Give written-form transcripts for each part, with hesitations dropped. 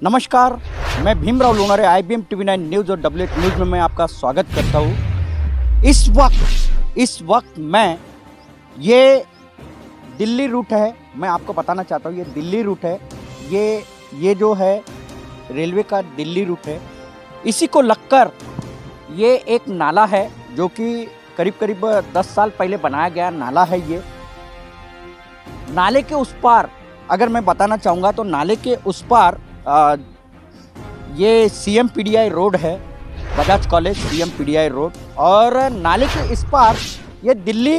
नमस्कार, मैं Bhimrao Lonare IBM TV9 news और WH न्यूज़ में मैं आपका स्वागत करता हूँ। इस वक्त मैं ये दिल्ली रूट है, मैं आपको बताना चाहता हूँ ये दिल्ली रूट है। ये जो है रेलवे का दिल्ली रूट है। इसी को लगकर ये एक नाला है जो कि करीब 10 साल पहले बनाया गया नाला है। ये नाले के उस पार अगर मैं बताना चाहूँगा तो नाले के उस पार ये CMPDI रोड है, बजाज कॉलेज CMPDI रोड, और नाले के इस पार ये दिल्ली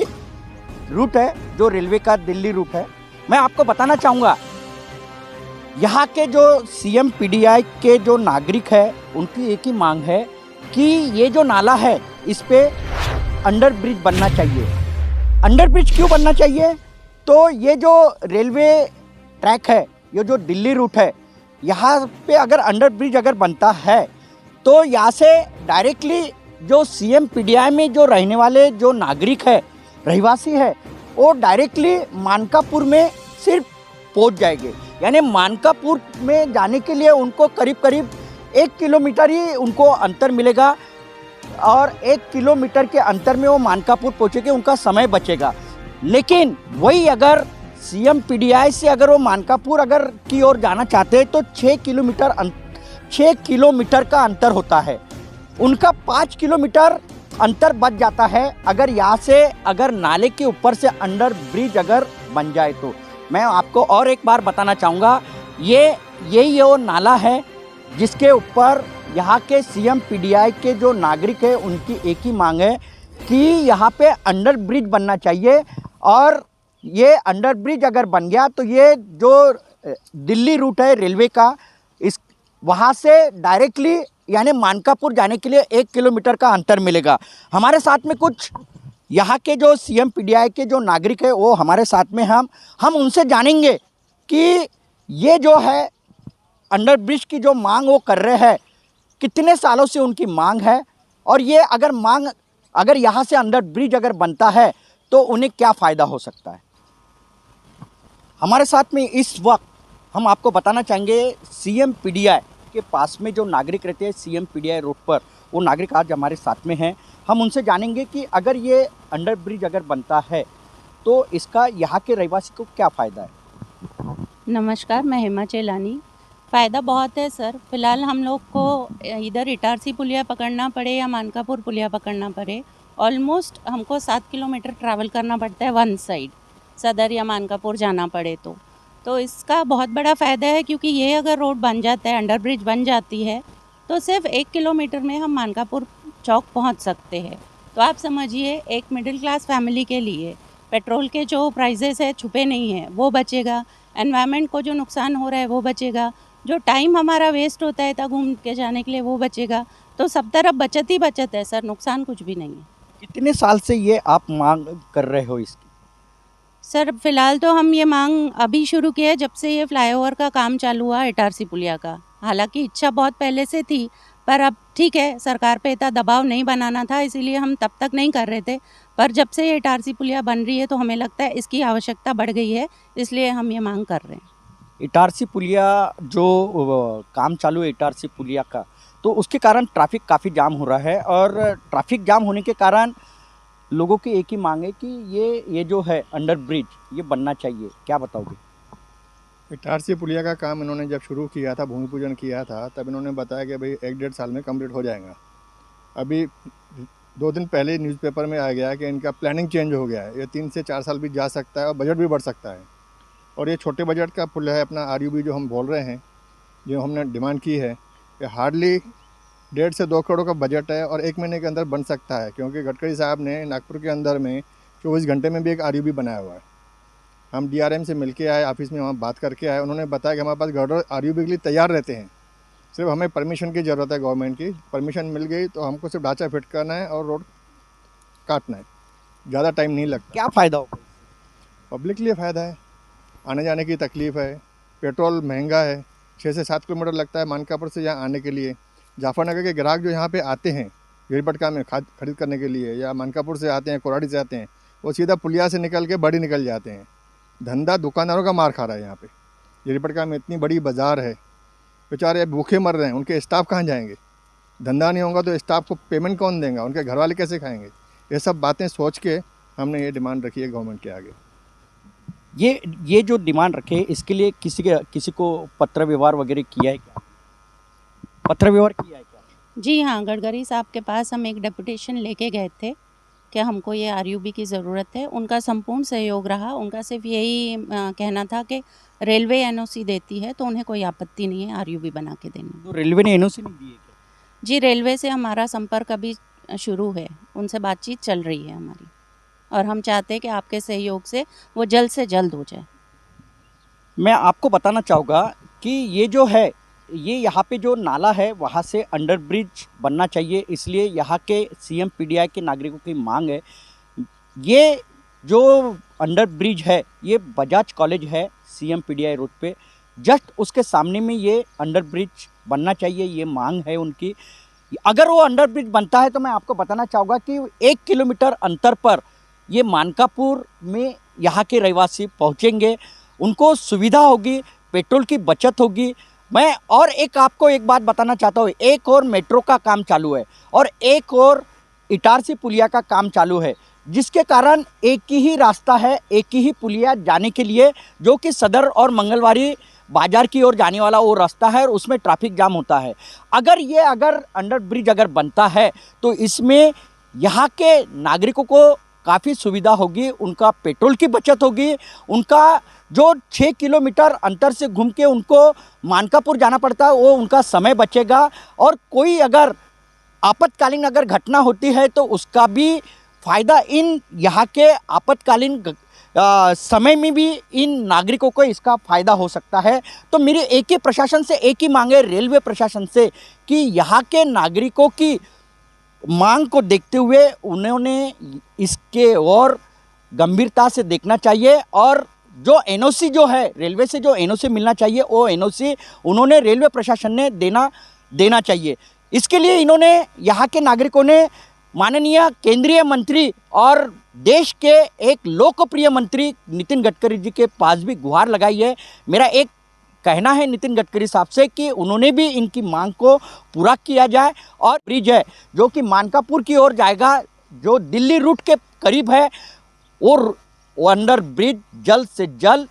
रूट है जो रेलवे का दिल्ली रूट है। मैं आपको बताना चाहूँगा यहाँ के जो CMPDI के जो नागरिक है उनकी एक ही मांग है कि ये जो नाला है इस पे अंडर ब्रिज बनना चाहिए। अंडर ब्रिज क्यों बनना चाहिए? तो ये जो रेलवे ट्रैक है, ये जो दिल्ली रूट है, यहाँ पे अगर अंडर ब्रिज अगर बनता है तो यहाँ से डायरेक्टली जो CMPDI में जो रहने वाले जो नागरिक है, रहवासी है, वो डायरेक्टली मानकापुर में सिर्फ पहुँच जाएंगे। यानी मानकापुर में जाने के लिए उनको करीब 1 किलोमीटर ही उनको अंतर मिलेगा और 1 किलोमीटर के अंतर में वो मानकापुर पहुँचेंगे, उनका समय बचेगा। लेकिन वही अगर CMPDI से अगर वो मानकापुर अगर की ओर जाना चाहते हैं तो 6 किलोमीटर का अंतर होता है, उनका 5 किलोमीटर अंतर बच जाता है अगर यहाँ से अगर नाले के ऊपर से अंडर ब्रिज अगर बन जाए तो। मैं आपको और एक बार बताना चाहूँगा, यही वो नाला है जिसके ऊपर यहाँ के CMPDI के जो नागरिक है उनकी एक ही मांग है कि यहाँ पे अंडर ब्रिज बनना चाहिए। और ये अंडर ब्रिज अगर बन गया तो ये जो दिल्ली रूट है रेलवे का, इस वहाँ से डायरेक्टली यानी मानकापुर जाने के लिए 1 किलोमीटर का अंतर मिलेगा। हमारे साथ में कुछ यहाँ के जो CMPDI के जो नागरिक है वो हमारे साथ में, हम उनसे जानेंगे कि ये जो है अंडर ब्रिज की जो मांग वो कर रहे हैं, कितने सालों से उनकी मांग है, और ये अगर यहाँ से अंडर ब्रिज अगर बनता है तो उन्हें क्या फ़ायदा हो सकता है। हमारे साथ में इस वक्त हम आपको बताना चाहेंगे CMPDI के पास में जो नागरिक रहते हैं CMPDI रोड पर, वो नागरिक आज हमारे साथ में हैं। हम उनसे जानेंगे कि अगर ये अंडर ब्रिज अगर बनता है तो इसका यहाँ के रहवासी को क्या फ़ायदा है। नमस्कार, मैं हेमा चेलानी। फ़ायदा बहुत है सर। फ़िलहाल हम लोग को इधर इटारसी पुलिया पकड़ना पड़े या मानकापुर पुलिया पकड़ना पड़े, ऑलमोस्ट हमको 7 किलोमीटर ट्रैवल करना पड़ता है वन साइड, सदर या मानकापुर जाना पड़े तो इसका बहुत बड़ा फ़ायदा है, क्योंकि ये अगर रोड बन जाता है, अंडर ब्रिज बन जाती है, तो सिर्फ 1 किलोमीटर में हम मानकापुर चौक पहुंच सकते हैं। तो आप समझिए, एक मिडिल क्लास फैमिली के लिए पेट्रोल के जो प्राइजेस है छुपे नहीं हैं, वो बचेगा। एनवायरनमेंट को जो नुकसान हो रहा है वो बचेगा, जो टाइम हमारा वेस्ट होता है था घूम के जाने के लिए वो बचेगा। तो सब तरफ बचत ही बचत है सर, नुकसान कुछ भी नहीं है। कितने साल से ये आप मांग कर रहे हो इसकी? सर फ़िलहाल तो हम ये मांग अभी शुरू की है, जब से ये फ्लाईओवर का काम चालू हुआ इटारसी पुलिया का। हालांकि इच्छा बहुत पहले से थी, पर अब ठीक है, सरकार पे इतना दबाव नहीं बनाना था, इसीलिए हम तब तक नहीं कर रहे थे। पर जब से ये इटारसी पुलिया बन रही है तो हमें लगता है इसकी आवश्यकता बढ़ गई है, इसलिए हम ये मांग कर रहे हैं। इटारसी पुलिया जो काम चालू है इटारसी पुलिया का, तो उसके कारण ट्रैफिक काफ़ी जाम हो रहा है, और ट्रैफिक जाम होने के कारण लोगों की एक ही मांग है कि ये जो है अंडर ब्रिज ये बनना चाहिए। क्या बताओगे? इटारसी पुलिया का काम इन्होंने जब शुरू किया था, भूमि पूजन किया था, तब इन्होंने बताया कि भाई 1-1.5 साल में कंप्लीट हो जाएगा। अभी 2 दिन पहले न्यूज़पेपर में आ गया कि इनका प्लानिंग चेंज हो गया है, ये 3 से 4 साल भी जा सकता है और बजट भी बढ़ सकता है। और ये छोटे बजट का पुल है, अपना RUB जो हम बोल रहे हैं, जो हमने डिमांड की है, ये हार्डली 1.5 से 2 करोड़ का बजट है और 1 महीने के अंदर बन सकता है, क्योंकि गडकरी साहब ने नागपुर के अंदर में 24 घंटे में भी एक RUB बनाया हुआ है। हम DRM से मिल के आए, ऑफिस में वहाँ बात करके आए, उन्होंने बताया कि हमारे पास गवर्नर RUB के लिए तैयार रहते हैं, सिर्फ हमें परमिशन की ज़रूरत है। गवर्नमेंट की परमिशन मिल गई तो हमको सिर्फ ढांचा फिट करना है और रोड काटना है, ज़्यादा टाइम नहीं लगता। क्या फ़ायदा होगा? पब्लिक के लिए फ़ायदा है, आने जाने की तकलीफ़ है, पेट्रोल महंगा है, 6 से 7 किलोमीटर लगता है मानकापुर से यहाँ आने के लिए। जाफरनगर के ग्राहक जो यहाँ पे आते हैं गिरपटका में खरीद करने के लिए, या मानकापुर से आते हैं, कोराड़ी से आते हैं, वो सीधा पुलिया से निकल के बड़ी निकल जाते हैं। धंधा दुकानदारों का मार खा रहा है यहाँ पे। गिरपटका में इतनी बड़ी बाज़ार है, बेचारे भूखे मर रहे हैं, उनके स्टाफ कहाँ जाएंगे? धंधा नहीं होगा तो स्टाफ को पेमेंट कौन देगा? उनके घर वाले कैसे खाएंगे? ये सब बातें सोच के हमने ये डिमांड रखी है गवर्नमेंट के आगे। ये जो डिमांड रखे, इसके लिए किसी को पत्र व्यवहार वगैरह किया है क्या? पत्र व्यवहार किया है क्या? जी हाँ, गडकरी साहब के पास हम एक डेपुटेशन लेके गए थे कि हमको ये आरयूबी की ज़रूरत है। उनका संपूर्ण सहयोग रहा। उनका सिर्फ यही कहना था कि रेलवे एनओसी देती है तो उन्हें कोई आपत्ति नहीं है आरयूबी बना के देने में। तो रेलवे ने एनओसी नहीं दी है क्या? जी, रेलवे से हमारा संपर्क अभी शुरू है, उनसे बातचीत चल रही है हमारी, और हम चाहते हैं कि आपके सहयोग से वो जल्द से जल्द हो जाए। मैं आपको बताना चाहूँगा कि ये जो है, ये यहाँ पे जो नाला है वहाँ से अंडर ब्रिज बनना चाहिए, इसलिए यहाँ के सीएम पीडीआई के नागरिकों की मांग है। ये जो अंडर ब्रिज है ये बजाज कॉलेज है सीएम पीडीआई रोड पे, जस्ट उसके सामने में ये अंडर ब्रिज बनना चाहिए, ये मांग है उनकी। अगर वो अंडर ब्रिज बनता है तो मैं आपको बताना चाहूँगा कि 1 किलोमीटर अंतर पर ये मानकापुर में यहाँ के रहवासी पहुँचेंगे, उनको सुविधा होगी, पेट्रोल की बचत होगी। मैं और आपको एक बात बताना चाहता हूँ, एक और मेट्रो का काम चालू है और एक और इटारसी पुलिया का काम चालू है, जिसके कारण एक ही रास्ता है, एक ही पुलिया जाने के लिए, जो कि सदर और मंगलवारी बाजार की ओर जाने वाला वो रास्ता है और उसमें ट्रैफिक जाम होता है। अगर अंडर ब्रिज अगर बनता है तो इसमें यहाँ के नागरिकों को काफ़ी सुविधा होगी, उनका पेट्रोल की बचत होगी, उनका जो 6 किलोमीटर अंतर से घूम के उनको मानकापुर जाना पड़ता है वो उनका समय बचेगा, और कोई अगर आपातकालीन अगर घटना होती है तो उसका भी फ़ायदा इन यहाँ के आपातकालीन समय में भी इन नागरिकों को इसका फ़ायदा हो सकता है। तो मेरी एक ही प्रशासन से एक ही मांग है, रेलवे प्रशासन से, कि यहाँ के नागरिकों की मांग को देखते हुए उन्होंने इसके और गंभीरता से देखना चाहिए, और जो एनओसी जो है रेलवे से जो एनओसी मिलना चाहिए वो एनओसी उन्होंने रेलवे प्रशासन ने देना चाहिए। इसके लिए इन्होंने यहाँ के नागरिकों ने माननीय केंद्रीय मंत्री और देश के एक लोकप्रिय मंत्री नितिन गडकरी जी के पास भी गुहार लगाई है। मेरा एक कहना है नितिन गडकरी साहब से कि उन्होंने भी इनकी मांग को पूरा किया जाए, और ब्रिज है जो कि मानकापुर की ओर जाएगा, जो दिल्ली रूट के करीब है, और वो अंडर ब्रिज जल्द से जल्द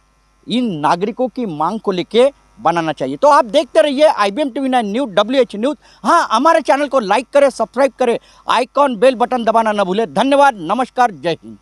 इन नागरिकों की मांग को लेके बनाना चाहिए। तो आप देखते रहिए IBM TV9 news, WH news. हाँ, हमारे चैनल को लाइक करें, सब्सक्राइब करें, आइकॉन बेल बटन दबाना न भूलें। धन्यवाद, नमस्कार, जय हिंद।